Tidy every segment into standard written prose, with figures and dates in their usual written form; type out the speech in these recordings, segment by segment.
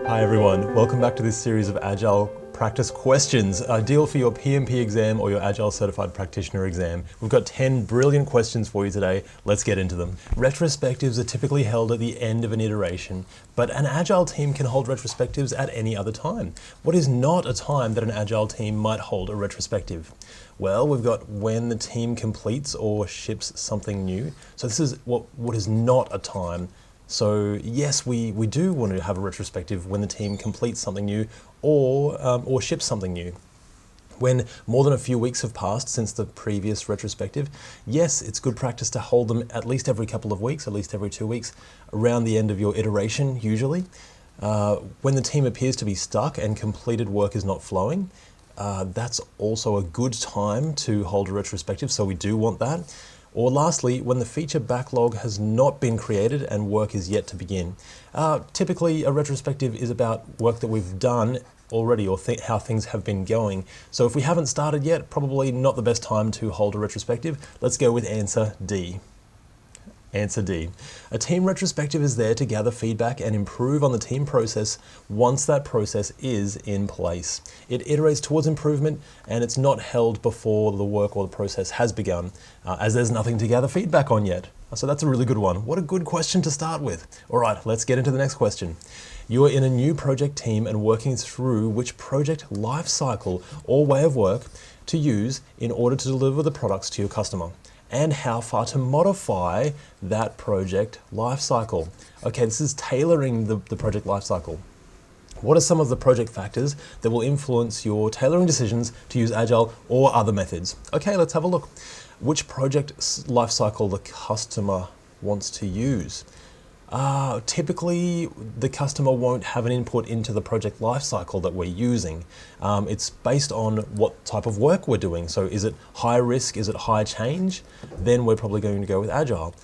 Hi everyone, welcome back to this series of Agile practice questions, ideal for your PMP exam or your Agile Certified Practitioner exam. We've got 10 brilliant questions for you today. Let's get into them. Retrospectives are typically held at the end of an iteration, but an Agile team can hold retrospectives at any other time. What is not a time that an Agile team might hold a retrospective? Well, we've got when the team completes or ships something new. So this is what is not a time. So yes, we do want to have a retrospective when the team completes something new or ships something new. When more than a few weeks have passed since the previous retrospective, yes, it's good practice to hold them at least every couple of weeks, at least every 2 weeks, around the end of your iteration usually. When the team appears to be stuck and completed work is not flowing, that's also a good time to hold a retrospective, so we do want that. Or lastly, when the feature backlog has not been created and work is yet to begin. Typically, a retrospective is about work that we've done already or how things have been going. So if we haven't started yet, probably not the best time to hold a retrospective. Let's go with answer D. Answer D. A team retrospective is there to gather feedback and improve on the team process once that process is in place. It iterates towards improvement and it's not held before the work or the process has begun, as there's nothing to gather feedback on yet. So that's a really good one. What a good question to start with. All right, let's get into the next question. You are in a new project team and working through which project lifecycle or way of work to use in order to deliver the products to your customer, and how far to modify that project lifecycle. Okay, this is tailoring the project lifecycle. What are some of the project factors that will influence your tailoring decisions to use Agile or other methods? Okay, let's have a look. Which project lifecycle the customer wants to use? Typically, the customer won't have an input into the project lifecycle that we're using. It's based on what type of work we're doing. So is it high risk, is it high change? Then we're probably going to go with Agile.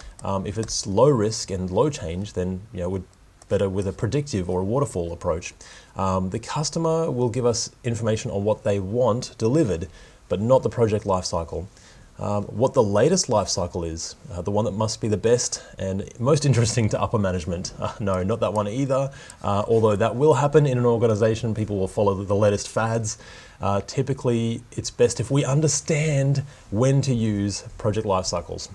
If it's low risk and low change, then we're better with a predictive or a waterfall approach. The customer will give us information on what they want delivered, but not the project lifecycle. What the latest life cycle is, the one that must be the best and most interesting to upper management. No, not that one either, although that will happen in an organization. People will follow the latest fads. Typically, it's best if we understand when to use project life cycles.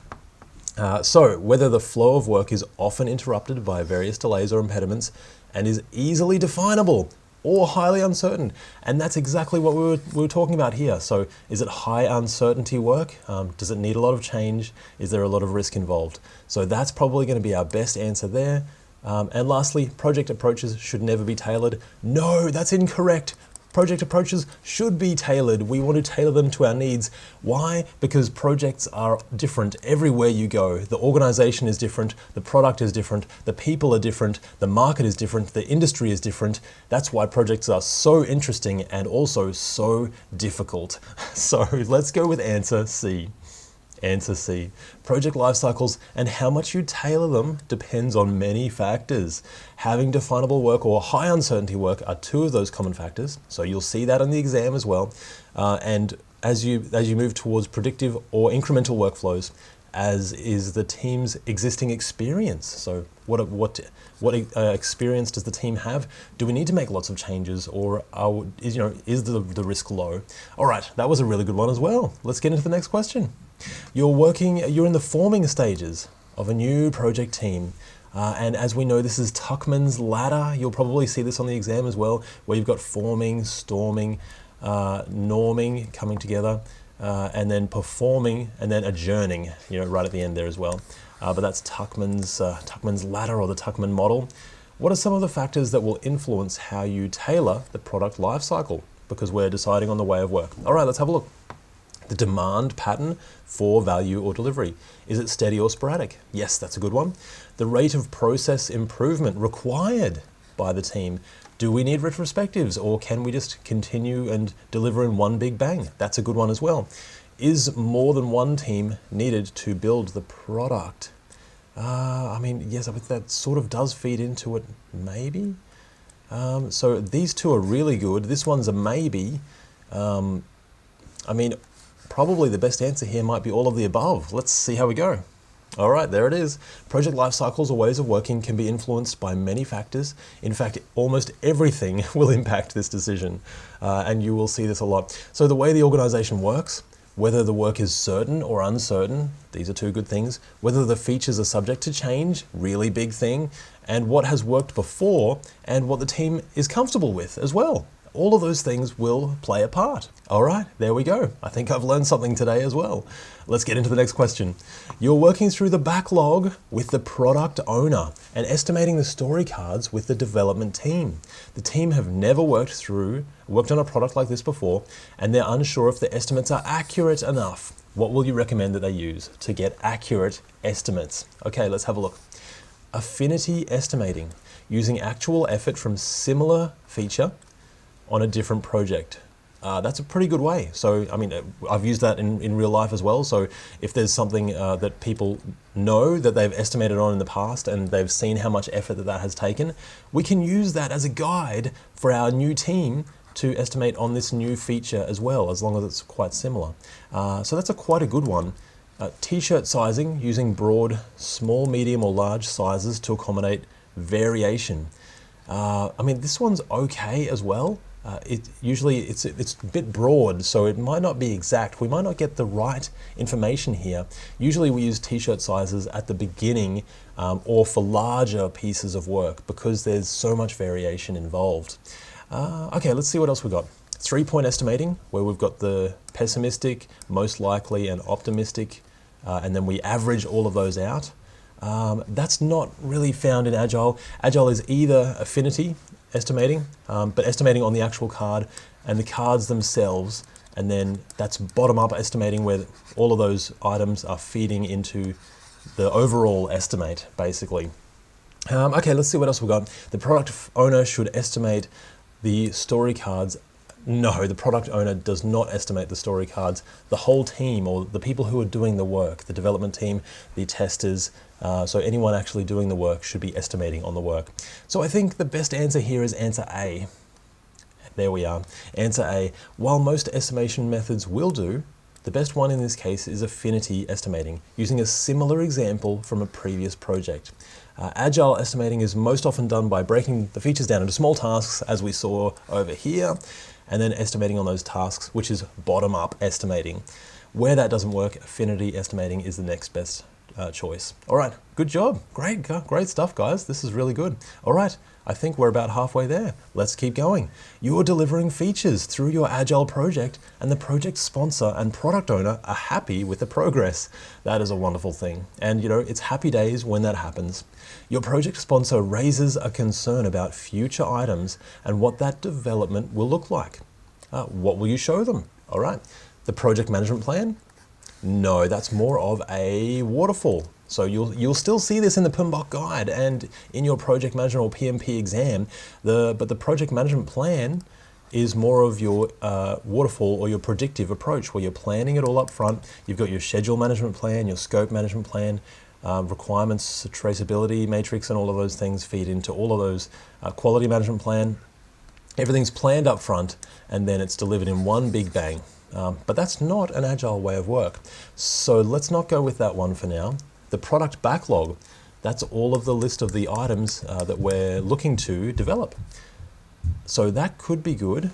So, whether the flow of work is often interrupted by various delays or impediments and is easily definable or highly uncertain. And that's exactly what we were talking about here. So is it high uncertainty work? Does it need a lot of change? Is there a lot of risk involved? So that's probably going to be our best answer there. And lastly, project approaches should never be tailored. No, that's incorrect. Project approaches should be tailored. We want to tailor them to our needs. Why? Because projects are different everywhere you go. The organization is different, the product is different, the people are different, the market is different, the industry is different. That's why projects are so interesting and also so difficult. So let's go with answer C. Answer C. Project life cycles and how much you tailor them depends on many factors. Having definable work or high uncertainty work are two of those common factors. So you'll see that on the exam as well. And as you move towards predictive or incremental workflows, as is the team's existing experience. So what experience does the team have? Do we need to make lots of changes, or is the risk low? All right, that was a really good one as well. Let's get into the next question. You're in the forming stages of a new project team. And as we know, this is Tuckman's ladder. You'll probably see this on the exam as well, where you've got forming, storming, norming coming together, and then performing, and then adjourning, right at the end there as well. But that's Tuckman's ladder or the Tuckman model. What are some of the factors that will influence how you tailor the product lifecycle? Because we're deciding on the way of work. All right, let's have a look. The demand pattern for value or delivery. Is it steady or sporadic? Yes, that's a good one. The rate of process improvement required by the team. Do we need retrospectives, or can we just continue and deliver in one big bang? That's a good one as well. Is more than one team needed to build the product? Yes, I think that sort of does feed into it, maybe. So these two are really good. This one's a maybe. Probably the best answer here might be all of the above. Let's see how we go. All right, there it is. Project life cycles or ways of working can be influenced by many factors. In fact, almost everything will impact this decision, and you will see this a lot. So the way the organization works, whether the work is certain or uncertain, these are two good things. Whether the features are subject to change, really big thing, and what has worked before and what the team is comfortable with as well. All of those things will play a part. All right, there we go. I think I've learned something today as well. Let's get into the next question. You're working through the backlog with the product owner and estimating the story cards with the development team. The team have never worked on a product like this before, and they're unsure if the estimates are accurate enough. What will you recommend that they use to get accurate estimates? Okay, let's have a look. Affinity estimating, using actual effort from similar feature on a different project. That's a pretty good way. So, I mean, I've used that in real life as well. So if there's something that people know that they've estimated on in the past and they've seen how much effort that has taken, we can use that as a guide for our new team to estimate on this new feature as well, as long as it's quite similar. So that's quite a good one. T-shirt sizing, using broad, small, medium or large sizes to accommodate variation. I mean, this one's okay as well. It's a bit broad, so it might not be exact. We might not get the right information here. Usually we use t-shirt sizes at the beginning or for larger pieces of work because there's so much variation involved. Okay, let's see what else we got. 3-point estimating, where we've got the pessimistic, most likely, and optimistic, and then we average all of those out. That's not really found in Agile. Agile is either affinity estimating, but estimating on the actual card and the cards themselves, and then that's bottom-up estimating where all of those items are feeding into the overall estimate, basically. Okay, let's see what else we've got. The product owner should estimate the story cards. No, the product owner does not estimate the story cards. The whole team, or the people who are doing the work, the development team, the testers, so anyone actually doing the work should be estimating on the work. So I think the best answer here is answer A. There we are. Answer A. While most estimation methods will do, the best one in this case is affinity estimating, using a similar example from a previous project. Agile estimating is most often done by breaking the features down into small tasks, as we saw over here, and then estimating on those tasks, which is bottom-up estimating. Where that doesn't work, affinity estimating is the next best choice. All right, good job. Great stuff, guys. This is really good. All right, I think we're about halfway there. Let's keep going. You're delivering features through your Agile project, and the project sponsor and product owner are happy with the progress. That is a wonderful thing. And it's happy days when that happens. Your project sponsor raises a concern about future items and what that development will look like. What will you show them? All right, the project management plan? No, that's more of a waterfall. So you'll still see this in the PMBOK guide and in your project management or PMP exam. But the project management plan is more of your waterfall or your predictive approach, where you're planning it all up front. You've got your schedule management plan, your scope management plan, requirements, traceability matrix, and all of those things feed into all of those. Quality management plan. Everything's planned up front, and then it's delivered in one big bang. But that's not an Agile way of work. So let's not go with that one for now. The product backlog, that's all of the list of the items that we're looking to develop. So that could be good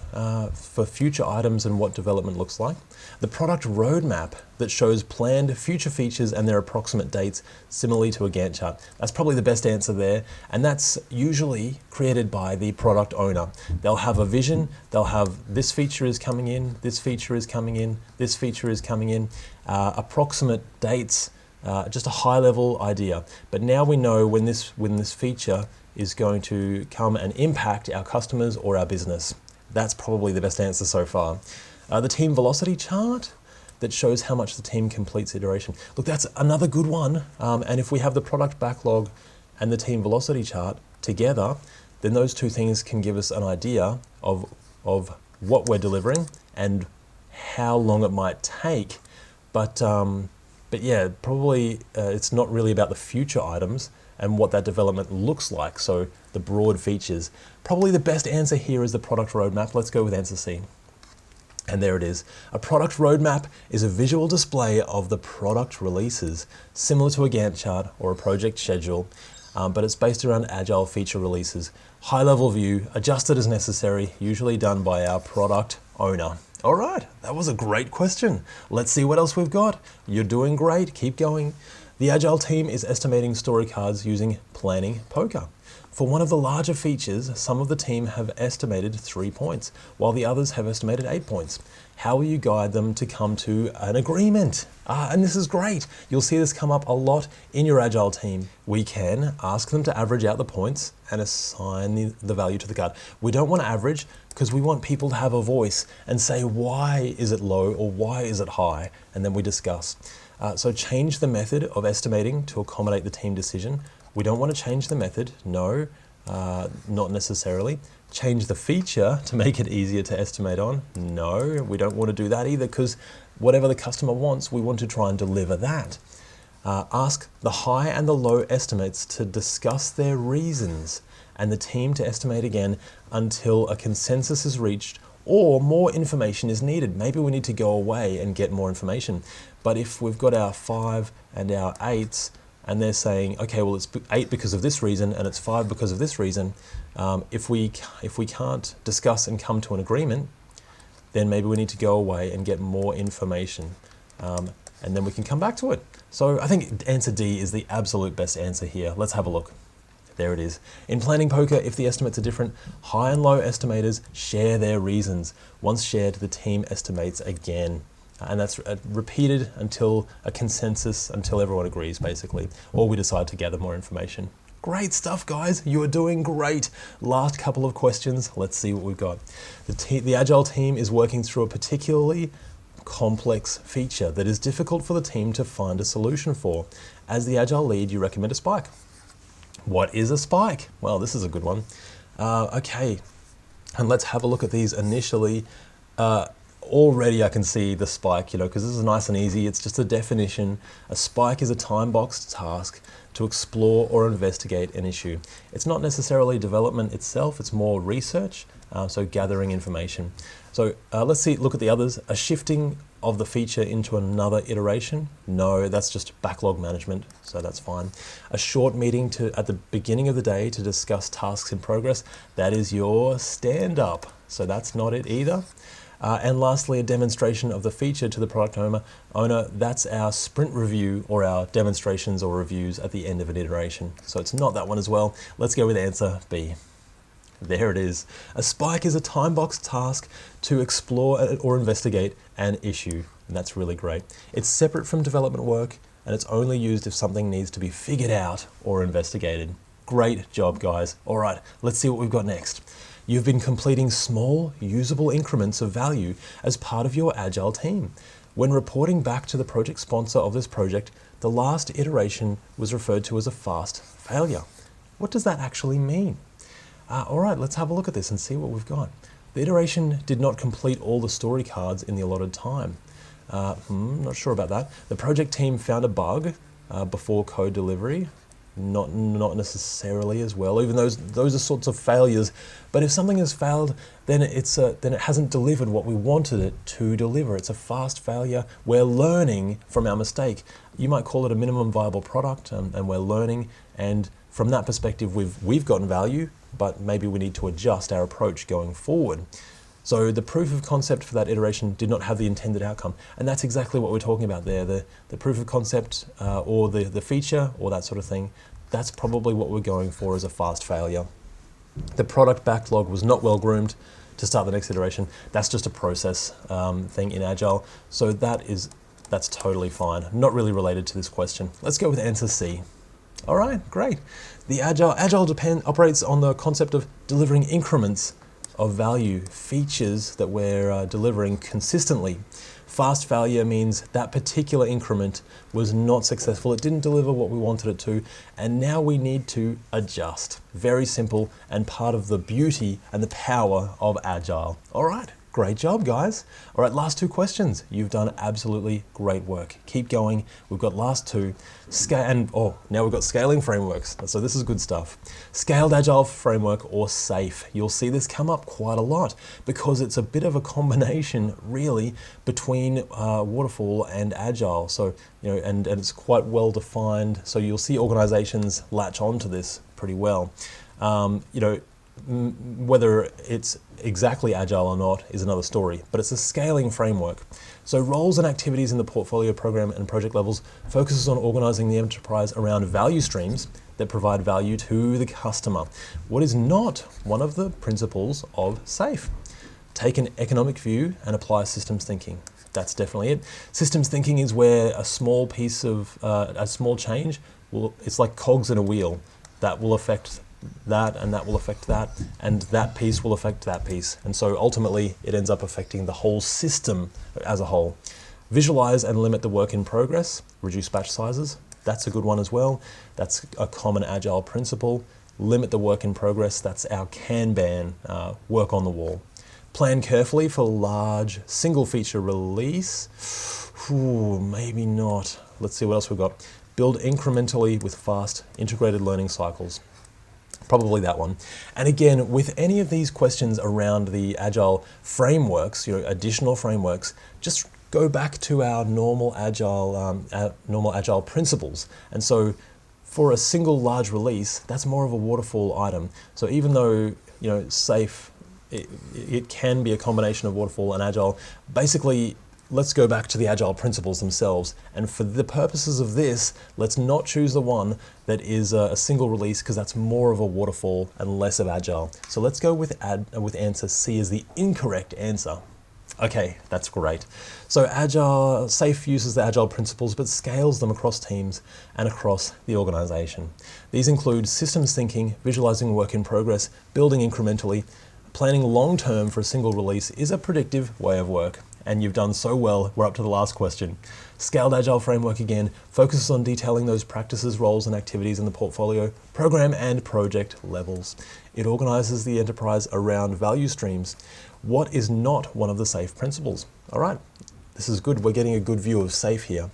for future items and what development looks like. The product roadmap that shows planned future features and their approximate dates, similarly to a Gantt chart. That's probably the best answer there, and that's usually created by the product owner. They'll have a vision, they'll have this feature is coming in, this feature is coming in, this feature is coming in, approximate dates, just a high-level idea. But now we know when this feature is going to come and impact our customers or our business. That's probably the best answer so far. The team velocity chart that shows how much the team completes iteration. Look, that's another good one. And if we have the product backlog and the team velocity chart together, then those two things can give us an idea of what we're delivering and how long it might take. But yeah, probably it's not really about the future items and what that development looks like, so the broad features. Probably the best answer here is the product roadmap. Let's go with answer C. And there it is. A product roadmap is a visual display of the product releases, similar to a Gantt chart or a project schedule, but it's based around Agile feature releases. High-level view, adjusted as necessary, usually done by our product owner. All right, that was a great question. Let's see what else we've got. You're doing great, keep going. The Agile team is estimating story cards using planning poker. For one of the larger features, some of the team have estimated 3 points, while the others have estimated 8 points. How will you guide them to come to an agreement? And this is great. You'll see this come up a lot in your Agile team. We can ask them to average out the points and assign the value to the card. We don't want to average because we want people to have a voice and say, why is it low or why is it high? And then we discuss. So change the method of estimating to accommodate the team decision. We don't want to change the method, no, not necessarily. Change the feature to make it easier to estimate on, no, we don't want to do that either because whatever the customer wants, we want to try and deliver that. Ask the high and the low estimates to discuss their reasons and the team to estimate again until a consensus is reached or more information is needed. Maybe we need to go away and get more information. But if we've got our 5 and our 8s, and they're saying, okay, well, it's 8 because of this reason, and it's 5 because of this reason. If we can't discuss and come to an agreement, then maybe we need to go away and get more information, and then we can come back to it. So I think answer D is the absolute best answer here. Let's have a look. There it is. In planning poker, if the estimates are different, high and low estimators share their reasons. Once shared, the team estimates again. And that's repeated until a consensus, until everyone agrees, basically, or we decide to gather more information. Great stuff, guys. You are doing great. Last couple of questions. Let's see what we've got. The Agile team is working through a particularly complex feature that is difficult for the team to find a solution for. As the Agile lead, you recommend a spike. What is a spike? Well, this is a good one. Okay, and let's have a look at these initially. Already I can see the spike, because this is nice and easy. It's just a definition. A spike is a time-boxed task to explore or investigate an issue. It's not necessarily development itself, it's more research, so gathering information. So let's look at the others. A shifting of the feature into another iteration. No, that's just backlog management, so that's fine. A short meeting at the beginning of the day to discuss tasks in progress. That is your stand-up, so that's not it either. And lastly, a demonstration of the feature to the product owner. That's our sprint review or our demonstrations or reviews at the end of an iteration. So it's not that one as well. Let's go with answer B. There it is. A spike is a time-boxed task to explore or investigate an issue. And that's really great. It's separate from development work and it's only used if something needs to be figured out or investigated. Great job, guys. All right, let's see what we've got next. You've been completing small, usable increments of value as part of your Agile team. When reporting back to the project sponsor of this project, the last iteration was referred to as a fast failure. What does that actually mean? All right, let's have a look at this and see what we've got. The iteration did not complete all the story cards in the allotted time. Not sure about that. The project team found a bug before code delivery. Not necessarily as well, even those are sorts of failures. But if something has failed, then it hasn't delivered what we wanted it to deliver. It's a fast failure. We're learning from our mistake. You might call it a minimum viable product, and we're learning. And from that perspective, we've gotten value, but maybe we need to adjust our approach going forward. So the proof of concept for that iteration did not have the intended outcome. And that's exactly what we're talking about there. The proof of concept or the feature or that sort of thing, that's probably what we're going for as a fast failure. The product backlog was not well groomed to start the next iteration. That's just a process thing in Agile. So that's totally fine. Not really related to this question. Let's go with answer C. All right, great. The Agile operates on the concept of delivering increments of value, features that we're delivering consistently. Fast failure means that particular increment was not successful. It didn't deliver what we wanted it to, and now we need to adjust. Very simple and part of the beauty and the power of Agile. All right, Great job, guys. All right, last two questions. You've done absolutely great work. Keep going. We've got last two. Now we've got scaling frameworks. So this is good stuff. Scaled Agile framework or SAFe. You'll see this come up quite a lot because it's a bit of a combination, really, between waterfall and Agile. So, and it's quite well defined. So you'll see organizations latch onto this pretty well. Whether it's exactly Agile or not is another story, but it's a scaling framework. So roles and activities in the portfolio, program, and project levels focuses on organizing the enterprise around value streams that provide value to the customer. What is not one of the principles of SAFe? Take an economic view and apply systems thinking. That's definitely it. Systems thinking is where a small piece of, a small change, it's like cogs in a wheel that will affect that, and that will affect that, and that piece will affect that piece. And so ultimately it ends up affecting the whole system as a whole. Visualize and limit the work in progress, reduce batch sizes. That's a good one as well. That's a common Agile principle. Limit the work in progress. That's our Kanban, work on the wall. Plan carefully for large single feature release. Ooh, maybe not. Let's see what else we've got. Build incrementally with fast integrated learning cycles. Probably that one. And again, with any of these questions around the Agile frameworks, additional frameworks, just go back to our normal Agile principles. And so for a single large release, that's more of a waterfall item. So even though, SAFe, it can be a combination of waterfall and Agile, basically, let's go back to the Agile principles themselves. And for the purposes of this, let's not choose the one that is a single release, because that's more of a waterfall and less of Agile. So let's go with answer C as the incorrect answer. Okay, that's great. So SAFe uses the Agile principles, but scales them across teams and across the organization. These include systems thinking, visualizing work in progress, building incrementally, planning long-term for a single release is a predictive way of work. And you've done so well. We're up to the last question. Scaled Agile framework again focuses on detailing those practices, roles, and activities in the portfolio, program, and project levels. It organizes the enterprise around value streams. What is not one of the SAFe principles? All right, this is good. We're getting a good view of SAFe here.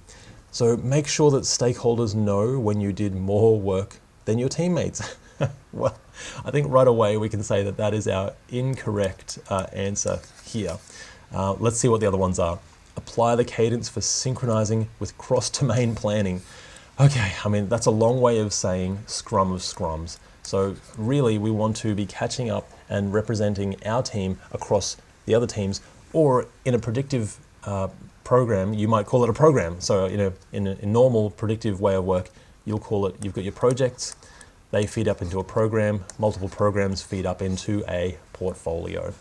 So make sure that stakeholders know when you did more work than your teammates. Well, I think right away we can say that that is our incorrect answer here. Let's see what the other ones are. Apply the cadence for synchronizing with cross-domain planning. Okay, I mean, that's a long way of saying scrum of scrums. So really, we want to be catching up and representing our team across the other teams, or in a predictive program, you might call it a program. So, in a normal predictive way of work, you'll call it, you've got your projects, they feed up into a program, multiple programs feed up into a portfolio.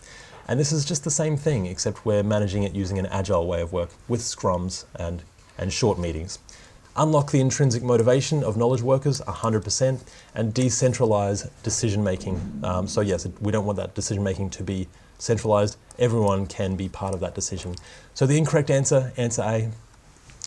And this is just the same thing, except we're managing it using an Agile way of work with scrums and short meetings. Unlock the intrinsic motivation of knowledge workers 100% and decentralize decision making. So yes, we don't want that decision making to be centralized. Everyone can be part of that decision. So the incorrect answer, answer A,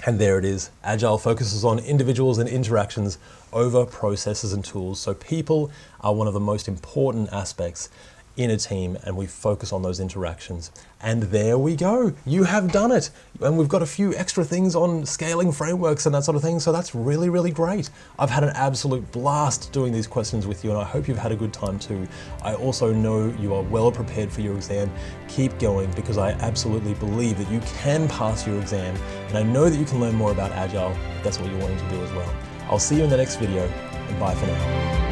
and there it is. Agile focuses on individuals and interactions over processes and tools. So people are one of the most important aspects in a team, and we focus on those interactions. And there we go. You have done it. And we've got a few extra things on scaling frameworks and that sort of thing. So that's really, really great. I've had an absolute blast doing these questions with you, and I hope you've had a good time too. I also know you are well prepared for your exam. Keep going, because I absolutely believe that you can pass your exam. And I know that you can learn more about Agile if that's what you're wanting to do as well. I'll see you in the next video, and bye for now.